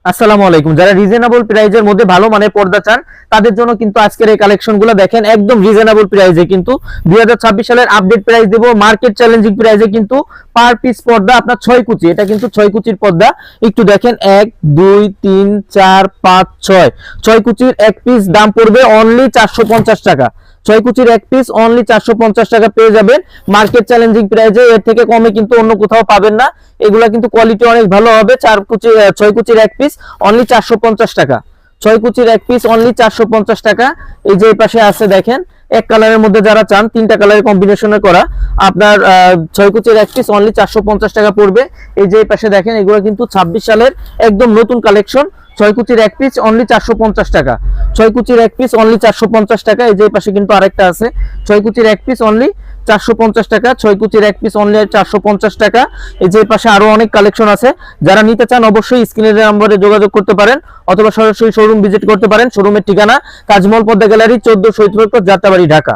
আসসালামু আলাইকুম। যারা রিজনেবল প্রাইজের মধ্যে ভালো মানের পর্দা চান তাদের জন্য কিন্তু আজকের এই কালেকশনগুলো দেখেন, একদম রিজনেবল প্রাইজে কিন্তু 2026 সালের আপডেট প্রাইস দেব, মার্কেট চ্যালেঞ্জিং প্রাইজে কিন্তু পার পিস পর্দা আপনার 6 কুচি, এটা কিন্তু 6 কুচির পর্দা। একটু দেখেন 1 2 3 4 5 6 6 কুচির এক পিস দাম পড়বে অনলি 450 টাকা। 6 কুচির এক পিস অনলি 450 টাকা পেয়ে যাবেন মার্কেট চ্যালেঞ্জিং প্রাইজে। এর থেকে কমে কিন্তু অন্য কোথাও পাবেন না। এগুলা কিন্তু কোয়ালিটি অনেক ভালো হবে। 6 কুচির এক পিস অনলি 450 টাকা। 6 কুচির এক পিস অনলি 450 টাকা। এই যে এই পাশে আছে দেখেন, এক কালারের মধ্যে যারা চান, তিনটা কালারের কম্বিনেশনে করা আপনার 6 কুচির এক পিস অনলি 450 টাকা পড়বে। এই যে এই পাশে দেখেন, এগুলো কিন্তু 26 সালের একদম নতুন কালেকশন। 6 কুচির এক পিস অনলি 450 টাকা। 6 কুচির এক পিস অনলি 450 টাকা। এই যে এই পাশে কিন্তু আরেকটা আছে, 6 কুচির এক পিস অনলি 450 টাকা। 6 কুচির এক পিস অনলি 450 টাকা। এই যে পাশে আরো অনেক কালেকশন আছে। যারা নিতে চান অবশ্যই স্ক্রিনের নম্বরে যোগাযোগ করতে পারেন অথবা সরাসরি শোরুম ভিজিট করতে পারেন। শোরুমের ঠিকানা তাজমহল পদ্মা গ্যালারি 14 শহীদ যাত্রাবাড়ি, ঢাকা।